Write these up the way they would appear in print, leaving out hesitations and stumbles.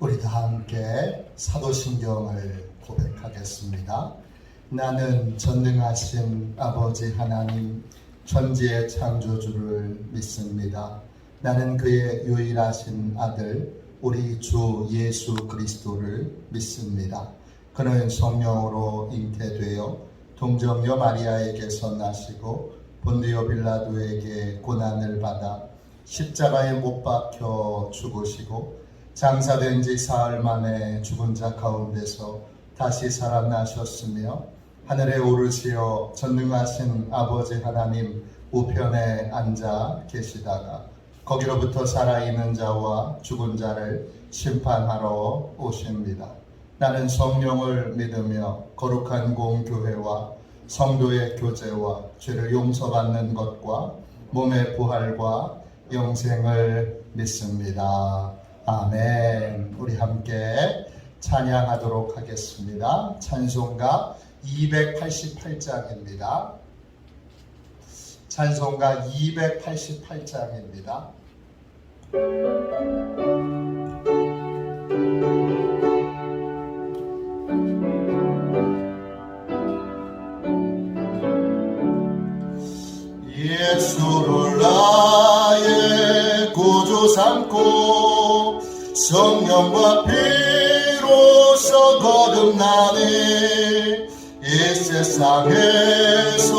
우리 다 함께 사도신경을 고백하겠습니다. 나는 전능하신 아버지 하나님 천지의 창조주를 믿습니다. 나는 그의 유일하신 아들 우리 주 예수 그리스도를 믿습니다. 그는 성령으로 잉태되어 동정녀 마리아에게서 나시고 본디오 빌라도에게 고난을 받아 십자가에 못 박혀 죽으시고 장사된 지 사흘 만에 죽은 자 가운데서 다시 살아나셨으며 하늘에 오르시어 전능하신 아버지 하나님 우편에 앉아 계시다가 거기로부터 살아있는 자와 죽은 자를 심판하러 오십니다. 나는 성령을 믿으며 거룩한 공교회와 성도의 교제와 죄를 용서받는 것과 몸의 부활과 영생을 믿습니다. 아멘. 우리 함께 찬양하도록 하겠습니다. 찬송가 288장입니다. 찬송가 288장입니다. 예수를 나의 구주 삼고 성령과 피로써 거듭나니 이 세상에서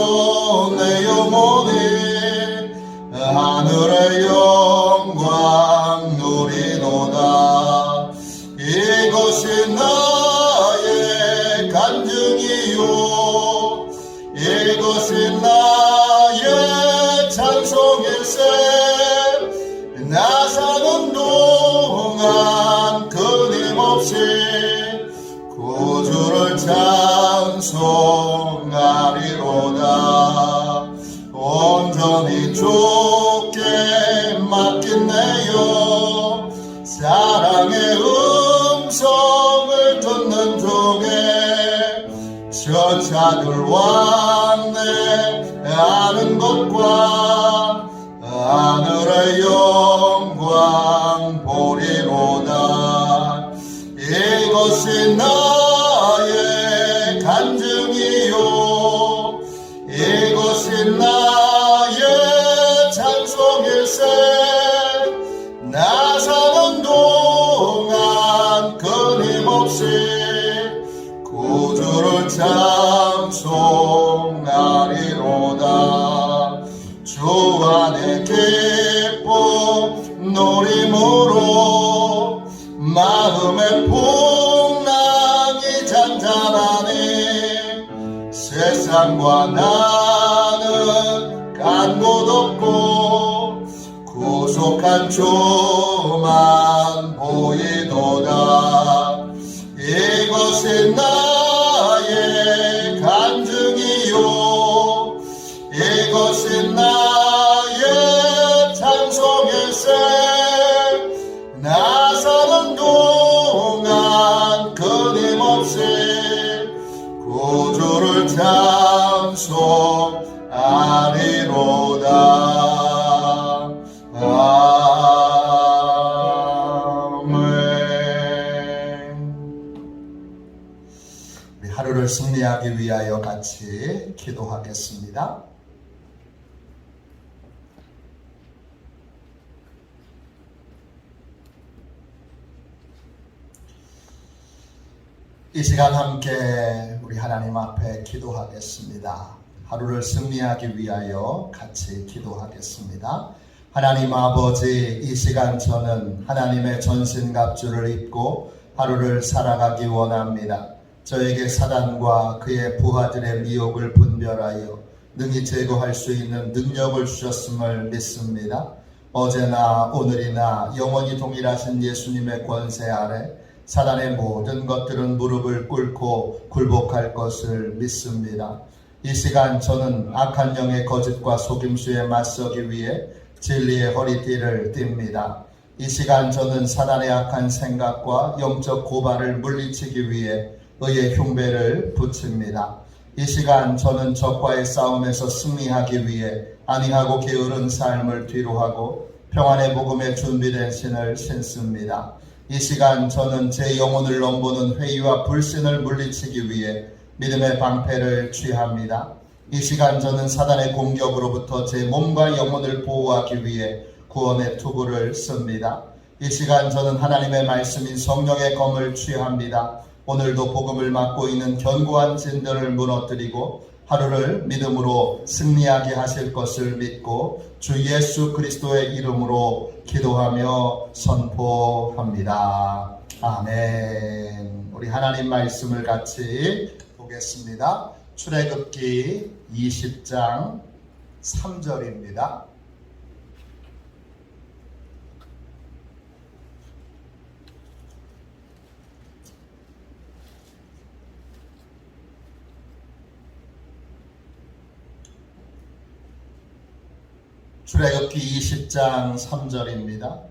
내 영혼이 하늘의 영광 누리노다. 이것이 나의 간증이요 이것이 나의 찬송일세. 나 사는 동안 끊임없이 구주를 찬송하리로다. 온전히 주께 맡긴내요. 사랑의 음성을 듣는 중에 천사들 왕래 아는 것과 하늘의 영광 보리로다. 이것이 나의 간증이요 이것이 나의 찬송일세. 나 사는 동안 끊임없이 구주를 찬송하리로다. 주 안에 기쁨 누림으로 마음의 풍랑이 잔잔하니 세상과 나는 간 곳 없고 구속한 주만 보이도다. 이것이 나의 간증이요 이것이 나의 찬송일세. 나 사는 동안 끊임없이 구주를 찬송하리로다. 아멘. 우리 하루를 승리하기 위하여 같이 기도하겠습니다. 이 시간 함께 우리 하나님 앞에 기도하겠습니다. 하루를 승리하기 위하여 같이 기도하겠습니다. 하나님 아버지, 이 시간 저는 하나님의 전신갑주를 입고 하루를 살아가기 원합니다. 저에게 사단과 그의 부하들의 미혹을 분별하여 능히 제거할 수 있는 능력을 주셨음을 믿습니다. 어제나 오늘이나 영원히 동일하신 예수님의 권세 아래 사단의 모든 것들은 무릎을 꿇고 굴복할 것을 믿습니다. 이 시간 저는 악한 영의 거짓과 속임수에 맞서기 위해 진리의 허리띠를 띱니다. 이 시간 저는 사단의 악한 생각과 영적 고발을 물리치기 위해 의의 흉배를 붙입니다. 이 시간 저는 적과의 싸움에서 승리하기 위해 안이하고 게으른 삶을 뒤로하고 평안의 복음에 준비된 신을 신습니다. 이 시간 저는 제 영혼을 넘보는 회의와 불신을 물리치기 위해 믿음의 방패를 취합니다. 이 시간 저는 사단의 공격으로부터 제 몸과 영혼을 보호하기 위해 구원의 투구를 씁니다. 이 시간 저는 하나님의 말씀인 성령의 검을 취합니다. 오늘도 복음을 맡고 있는 견고한 진들을 무너뜨리고 하루를 믿음으로 승리하게 하실 것을 믿고 주 예수 그리스도의 이름으로 기도하며 선포합니다. 아멘. 우리 하나님 말씀을 같이 보겠습니다. 출애굽기 20장 3절입니다. 출애굽기 20장 3절입니다.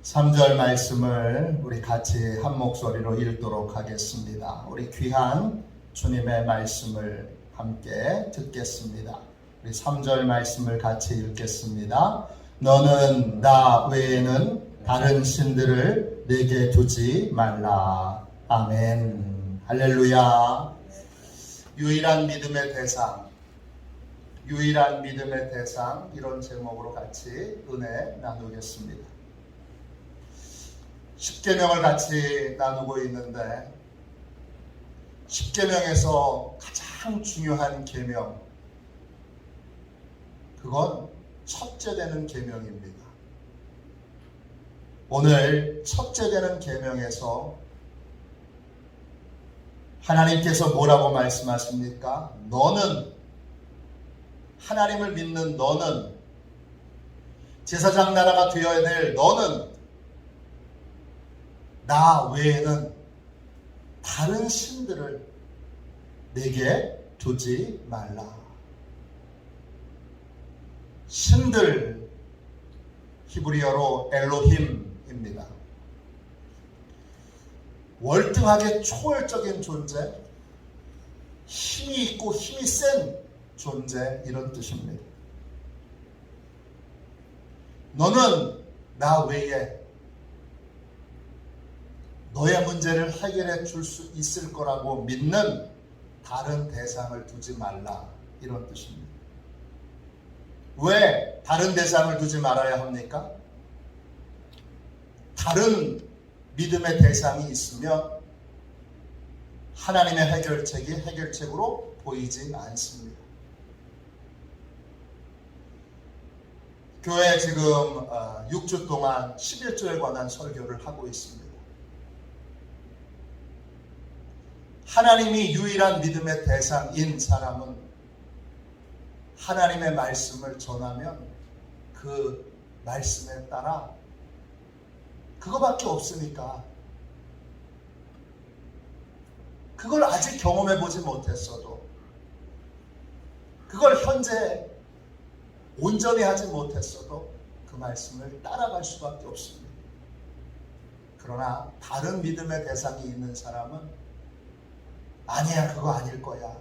(3절) 말씀을 우리 같이 한 목소리로 읽도록 하겠습니다. 우리 귀한 주님의 말씀을 함께 듣겠습니다. 우리 3절 말씀을 같이 읽겠습니다. 너는 나 외에는 다른 신들을 내게 두지 말라. 아멘. 할렐루야. 유일한 믿음의 대상, 유일한 믿음의 대상, 이런 제목으로 같이 은혜 나누겠습니다. 십계명을 같이 나누고 있는데 십계명에서 가장 중요한 계명, 그건 첫째 되는 계명입니다. 오늘 첫째 되는 계명에서 하나님께서 뭐라고 말씀하십니까? 너는, 하나님을 믿는 너는, 제사장 나라가 되어야 될 너는 나 외에는 다른 신들을 내게 두지 말라. 신들, 히브리어로 엘로힘입니다. 월등하게 초월적인 존재, 힘이 있고 힘이 센 존재, 이런 뜻입니다. 너는 나 외에 너의 문제를 해결해 줄 수 있을 거라고 믿는 다른 대상을 두지 말라, 이런 뜻입니다. 왜 다른 대상을 두지 말아야 합니까? 다른 믿음의 대상이 있으면 하나님의 해결책이 해결책으로 보이지 않습니다. 교회 지금 6주 동안 11조에 관한 설교를 하고 있습니다. 하나님이 유일한 믿음의 대상인 사람은 하나님의 말씀을 전하면 그 말씀에 따라 그거밖에 없으니까, 그걸 아직 경험해 보지 못했어도, 그걸 현재 온전히 하지 못했어도 그 말씀을 따라갈 수밖에 없습니다. 그러나 다른 믿음의 대상이 있는 사람은 아니야, 그거 아닐 거야.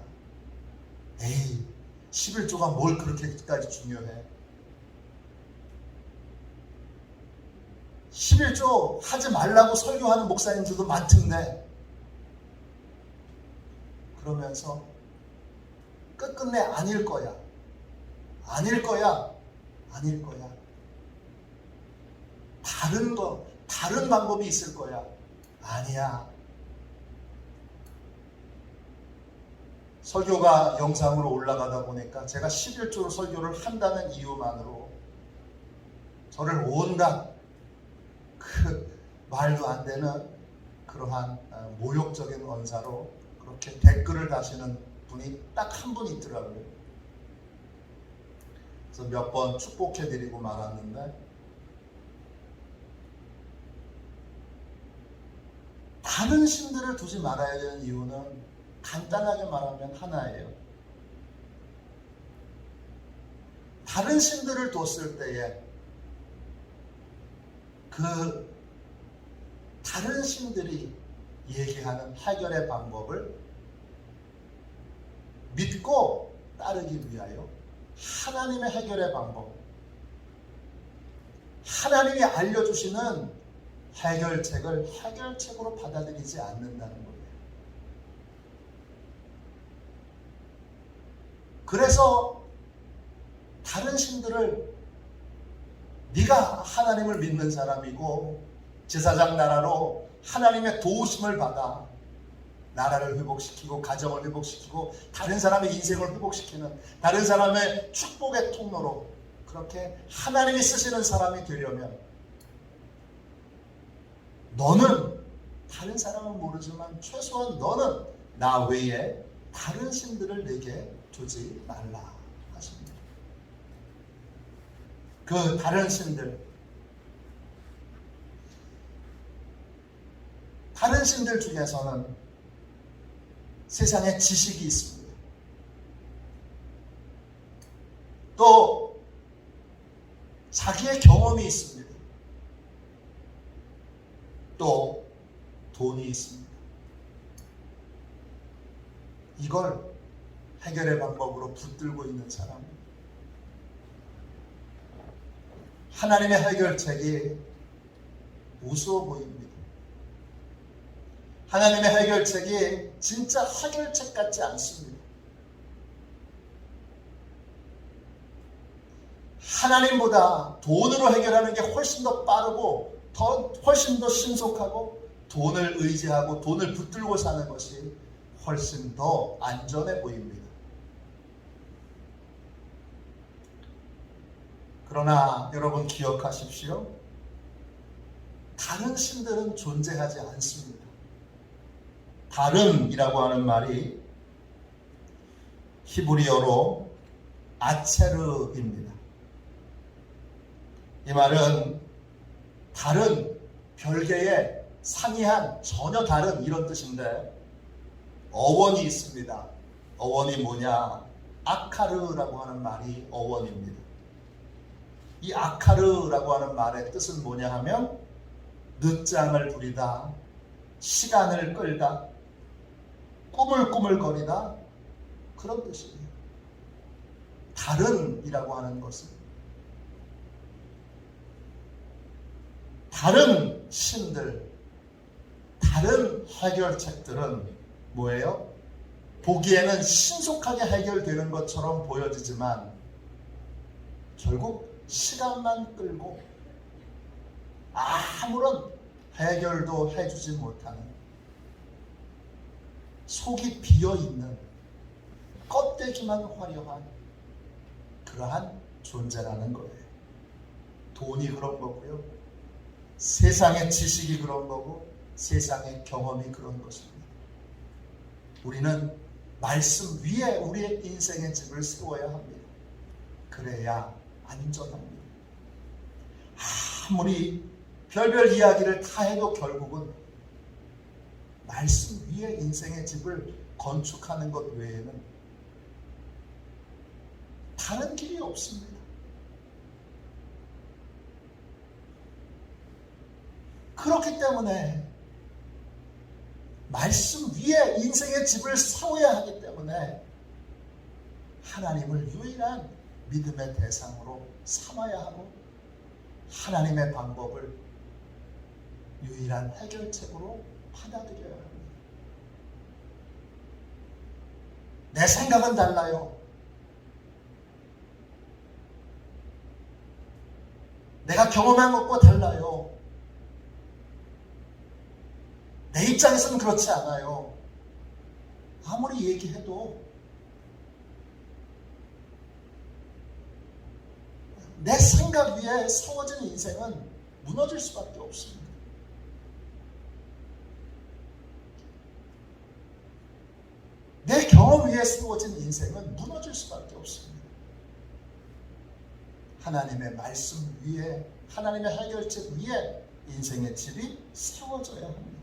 에이, 11조가 뭘 그렇게까지 중요해. 11조 하지 말라고 설교하는 목사님들도 많던데, 그러면서 끝끝내 아닐 거야, 아닐 거야, 아닐 거야, 다른 방법이 있을 거야. 아니야. 설교가 영상으로 올라가다 보니까 제가 11조로 설교를 한다는 이유만으로 저를 온갖 말도 안 되는 그러한 모욕적인 언사로 그렇게 댓글을 다시는 분이 딱 한 분 있더라고요. 그래서 몇 번 축복해드리고 말았는데, 다른 신들을 두지 말아야 되는 이유는 간단하게 말하면 하나예요. 다른 신들을 뒀을 때에 그 다른 신들이 얘기하는 해결의 방법을 믿고 따르기 위하여 하나님의 해결의 방법, 하나님이 알려주시는 해결책을 해결책으로 받아들이지 않는다는 거예요. 그래서 다른 신들을 네가 하나님을 믿는 사람이고 제사장 나라로 하나님의 도우심을 받아 나라를 회복시키고 가정을 회복시키고 다른 사람의 인생을 회복시키는 다른 사람의 축복의 통로로 그렇게 하나님이 쓰시는 사람이 되려면 너는 다른 사람은 모르지만 최소한 너는 나 외에 다른 신들을 내게 두지 말라 하십니다. 그 다른 신들, 다른 신들 중에서는 세상에 지식이 있습니다. 또 자기의 경험이 있습니다. 또 돈이 있습니다. 이걸 해결의 방법으로 붙들고 있는 사람, 하나님의 해결책이 우스워 보입니다. 하나님의 해결책이 진짜 해결책 같지 않습니다. 하나님보다 돈으로 해결하는 게 훨씬 더 빠르고 훨씬 더 신속하고 돈을 의지하고 돈을 붙들고 사는 것이 훨씬 더 안전해 보입니다. 그러나 여러분 기억하십시오. 다른 신들은 존재하지 않습니다. 다른이라고 하는 말이 히브리어로 아체르입니다. 이 말은 다른, 별개의, 상이한, 전혀 다른 이런 뜻인데 어원이 있습니다. 어원이 뭐냐? 아카르라고 하는 말이 어원입니다. 이 아카르라고 하는 말의 뜻은 뭐냐 하면 늦잠을 부리다, 시간을 끌다, 꾸물꾸물거리다 그런 뜻이에요. 다른이라고 하는 것은 다른 신들, 다른 해결책들은 뭐예요? 보기에는 신속하게 해결되는 것처럼 보여지지만 결국 시간만 끌고 아무런 해결도 해주지 못하는 속이 비어있는 껍데기만 화려한 그러한 존재라는 거예요. 돈이 그런 거고요. 세상의 지식이 그런 거고 세상의 경험이 그런 것입니다. 우리는 말씀 위에 우리의 인생의 집을 세워야 합니다. 그래야 안전합니다. 아무리 별별 이야기를 다 해도 결국은 말씀 위에 인생의 집을 건축하는 것 외에는 다른 길이 없습니다. 그렇기 때문에 말씀 위에 인생의 집을 세워야 하기 때문에 하나님을 유일한 믿음의 대상으로 삼아야 하고 하나님의 방법을 유일한 해결책으로 받아들여야 합니다. 내 생각은 달라요. 내가 경험한 것과 달라요. 내 입장에서는 그렇지 않아요. 아무리 얘기해도 내 생각 위에 세워진 인생은 무너질 수밖에 없습니다. 내 경험 위에 세워진 인생은 무너질 수밖에 없습니다. 하나님의 말씀 위에, 하나님의 해결책 위에 인생의 집이 세워져야 합니다.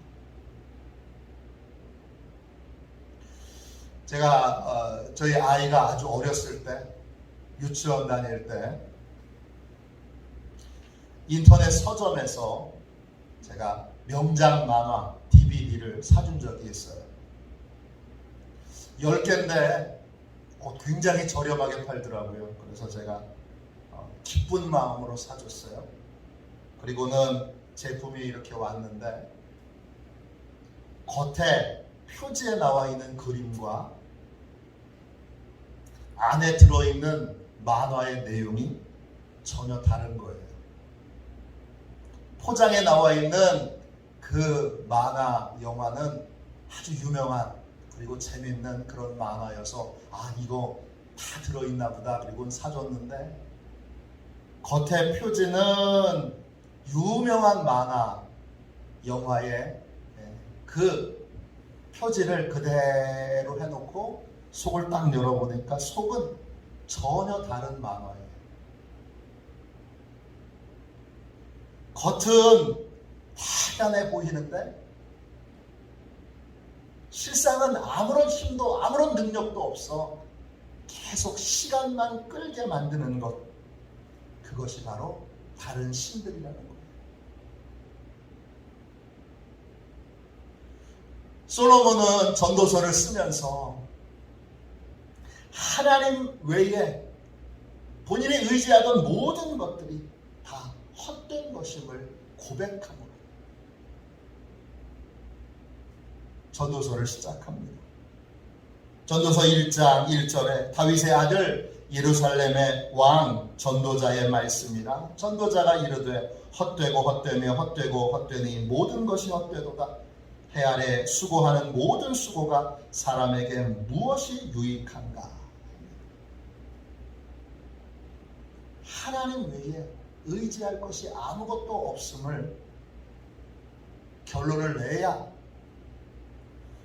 제가 저희 아이가 아주 어렸을 때, 유치원 다닐 때 인터넷 서점에서 제가 명작 만화 DVD를 사준 적이 있어요. 10개인데 굉장히 저렴하게 팔더라고요. 그래서 제가 기쁜 마음으로 사줬어요. 그리고는 제품이 이렇게 왔는데 겉에 표지에 나와 있는 그림과 안에 들어있는 만화의 내용이 전혀 다른 거예요. 포장에 나와 있는 그 만화 영화는 아주 유명한 그리고 재밌는 그런 만화여서 이거 다 들어있나 보다. 그리고 사줬는데 겉에 표지는 유명한 만화 영화의 그 표지를 그대로 해놓고 속을 딱 열어보니까 속은 전혀 다른 만화예요. 겉은 대단해 보이는데 실상은 아무런 힘도 아무런 능력도 없어 계속 시간만 끌게 만드는 것, 그것이 바로 다른 신들이라는 거예요. 솔로몬은 전도서를 쓰면서 하나님 외에 본인이 의지하던 모든 것들이 다 헛된 것임을 고백함으로 전도서를 시작합니다. 전도서 1장 1절에 다윗의 아들 예루살렘의 왕 전도자의 말씀이라. 전도자가 이르되 헛되고 헛되며 헛되고 헛되니 모든 것이 헛되도다. 해 아래 수고하는 모든 수고가 사람에게 무엇이 유익한가. 하나님 외에 의지할 것이 아무것도 없음을 결론을 내야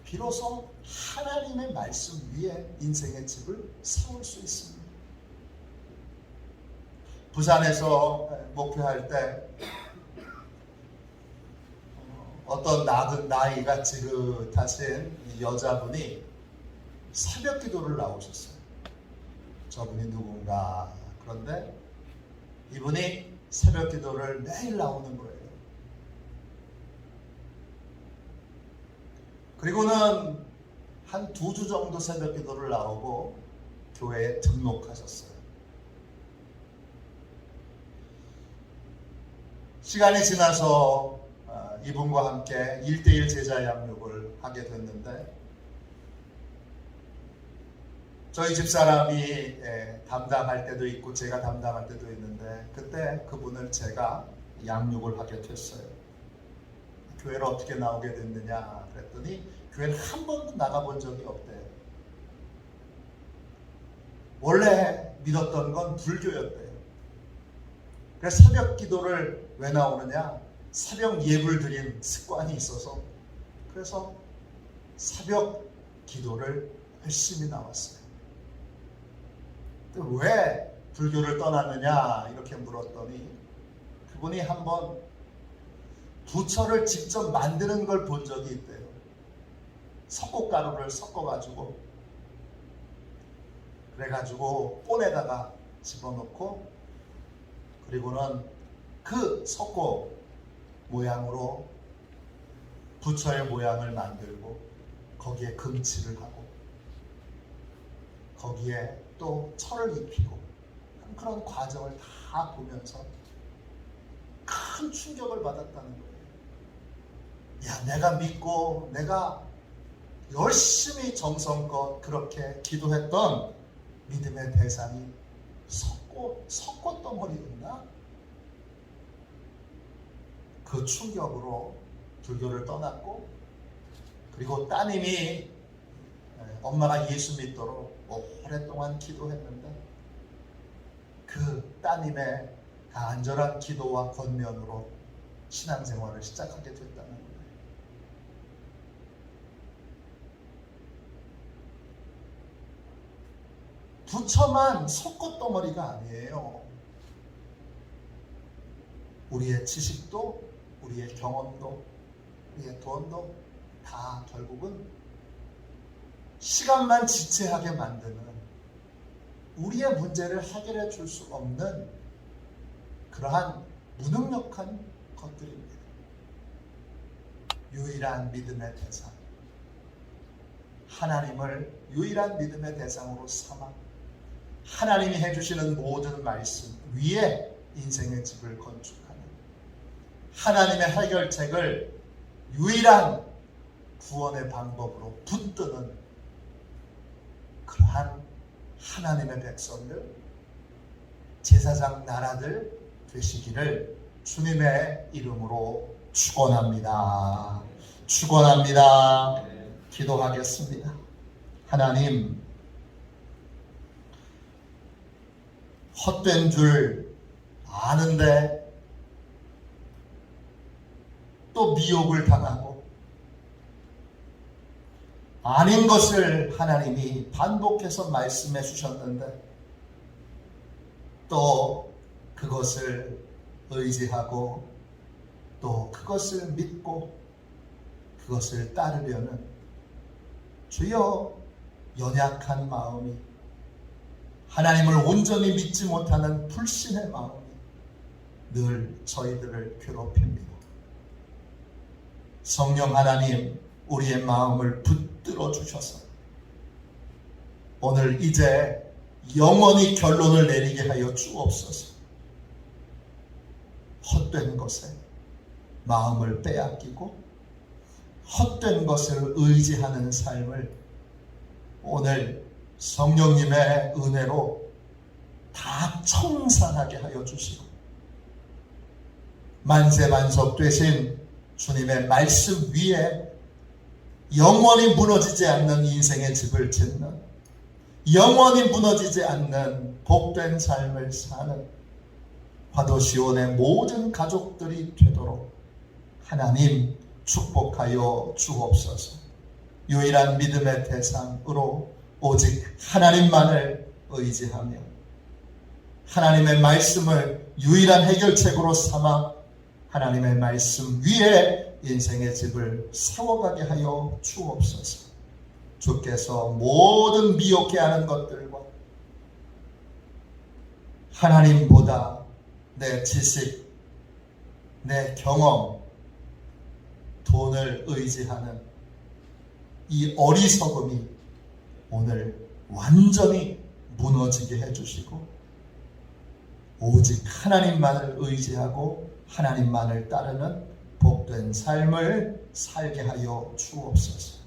비로소 하나님의 말씀 위에 인생의 집을 세울 수 있습니다. 부산에서 목회할 때 어떤 나이가 지긋하신 여자분이 새벽 기도를 나오셨어요. 저분이 누군가. 그런데 이분이 새벽 기도를 매일 나오는 거예요. 그리고는 한 2주 정도 새벽 기도를 나오고 교회에 등록하셨어요. 시간이 지나서 이분과 함께 1:1 제자 양육을 하게 됐는데 저희 집사람이 담당할 때도 있고 제가 담당할 때도 있는데 그때 그분을 제가 양육을 하게 됐어요. 교회를 어떻게 나오게 됐느냐 그랬더니 교회를 한 번도 나가본 적이 없대요. 원래 믿었던 건 불교였대요. 그래서 새벽 기도를 왜 나오느냐? 새벽 예불 드린 습관이 있어서 그래서 새벽 기도를 열심히 나왔어요. 왜 불교를 떠났느냐 이렇게 물었더니 그분이 한번 부처를 직접 만드는 걸 본 적이 있대요. 석고가루를 섞어가지고 그래가지고 본에다가 집어넣고 그리고는 그 석고 모양으로 부처의 모양을 만들고 거기에 금칠을 하고 거기에 또 철을 입히고 그런 과정을 다 보면서 큰 충격을 받았다는 거예요. 야, 내가 믿고 내가 열심히 정성껏 그렇게 기도했던 믿음의 대상이 석고 덩어리였나? 그 충격으로 불교를 떠났고 그리고 따님이 엄마가 예수 믿도록 오랫동안 기도했는데 그 따님의 간절한 기도와 권면으로 신앙생활을 시작하게 됐다는 거예요. 부처만 석고덩어리가 아니에요. 우리의 지식도 우리의 경험도 우리의 돈도 다 결국은 시간만 지체하게 만드는 우리의 문제를 해결해 줄 수 없는 그러한 무능력한 것들입니다. 유일한 믿음의 대상 하나님을 유일한 믿음의 대상으로 삼아 하나님이 해주시는 모든 말씀 위에 인생의 집을 건축하는, 하나님의 해결책을 유일한 구원의 방법으로 붙드는 그러한 하나님의 백성들, 제사장 나라들 되시기를 주님의 이름으로 축원합니다. 축원합니다. 기도하겠습니다. 하나님, 헛된 줄 아는데 또 미혹을 당하고 아닌 것을 하나님이 반복해서 말씀해 주셨는데 또 그것을 의지하고 또 그것을 믿고 그것을 따르려는 주여 연약한 마음이, 하나님을 온전히 믿지 못하는 불신의 마음이 늘 저희들을 괴롭힙니다. 성령 하나님, 우리의 마음을 붙들어 주셔서 오늘 이제 영원히 결론을 내리게 하여 주옵소서. 헛된 것에 마음을 빼앗기고 헛된 것을 의지하는 삶을 오늘 성령님의 은혜로 다 청산하게 하여 주시고 만세만석 되신 주님의 말씀 위에 영원히 무너지지 않는 인생의 집을 짓는, 영원히 무너지지 않는 복된 삶을 사는 화도시온의 모든 가족들이 되도록 하나님 축복하여 주옵소서. 유일한 믿음의 대상으로 오직 하나님만을 의지하며 하나님의 말씀을 유일한 해결책으로 삼아 하나님의 말씀 위에 인생의 집을 세워가게 하여 주옵소서. 주께서 모든 미혹해 하는 것들과 하나님보다 내 지식, 내 경험, 돈을 의지하는 이 어리석음이 오늘 완전히 무너지게 해주시고 오직 하나님만을 의지하고 하나님만을 따르는 복된 삶을 살게 하여 주옵소서.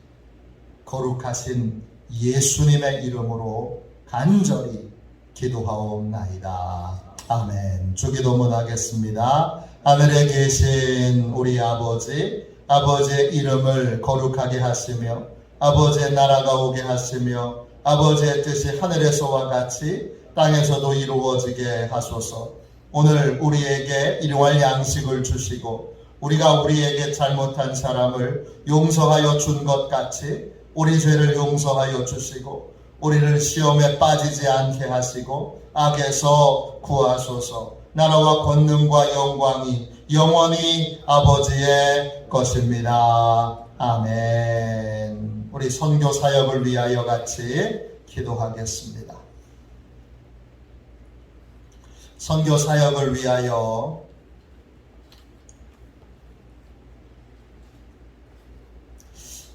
거룩하신 예수님의 이름으로 간절히 기도하옵나이다. 아멘. 주기도문 하겠습니다. 하늘에 계신 우리 아버지, 아버지의 이름을 거룩하게 하시며 아버지의 나라가 오게 하시며 아버지의 뜻이 하늘에서와 같이 땅에서도 이루어지게 하소서. 오늘 우리에게 일용할 양식을 주시고 우리가 우리에게 잘못한 사람을 용서하여 준 것 같이 우리 죄를 용서하여 주시고 우리를 시험에 빠지지 않게 하시고 악에서 구하소서. 나라와 권능과 영광이 영원히 아버지의 것입니다. 아멘. 우리 선교 사역을 위하여 같이 기도하겠습니다. 선교 사역을 위하여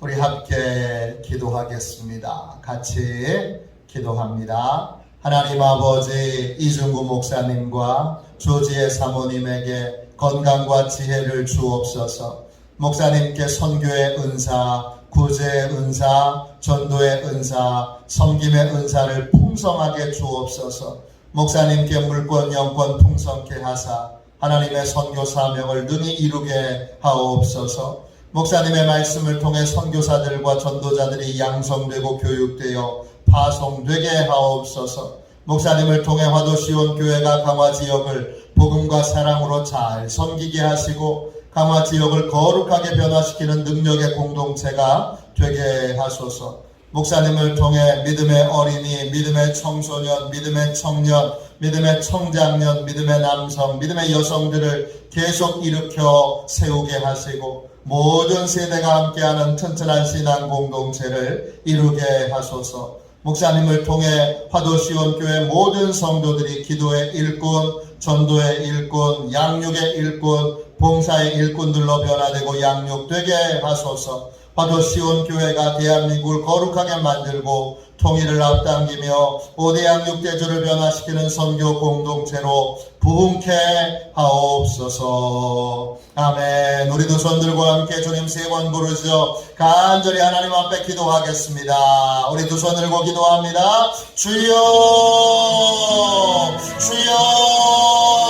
우리 함께 기도하겠습니다. 같이 기도합니다. 하나님 아버지, 이중구 목사님과 조지혜 사모님에게 건강과 지혜를 주옵소서. 목사님께 선교의 은사, 구제의 은사, 전도의 은사, 섬김의 은사를 풍성하게 주옵소서. 목사님께 물권 영권 풍성케 하사 하나님의 선교 사명을 능히 이루게 하옵소서. 목사님의 말씀을 통해 선교사들과 전도자들이 양성되고 교육되어 파송되게 하옵소서. 목사님을 통해 화도시온 교회가 강화 지역을 복음과 사랑으로 잘 섬기게 하시고 강화 지역을 거룩하게 변화시키는 능력의 공동체가 되게 하소서. 목사님을 통해 믿음의 어린이, 믿음의 청소년, 믿음의 청년, 믿음의 청장년, 믿음의 남성, 믿음의 여성들을 계속 일으켜 세우게 하시고 모든 세대가 함께하는 튼튼한 신앙 공동체를 이루게 하소서. 목사님을 통해 화도시온 교회 모든 성도들이 기도의 일꾼, 전도의 일꾼, 양육의 일꾼, 봉사의 일꾼들로 변화되고 양육되게 하소서. 화도 시온교회가 대한민국을 거룩하게 만들고 통일을 앞당기며 5대 양육대조를 변화시키는 선교 공동체로 부흥케 하옵소서. 아멘. 우리 두 손 들고 함께 주님 3번 부르죠. 간절히 하나님 앞에 기도하겠습니다. 우리 두 손 들고 기도합니다. 주여, 주여.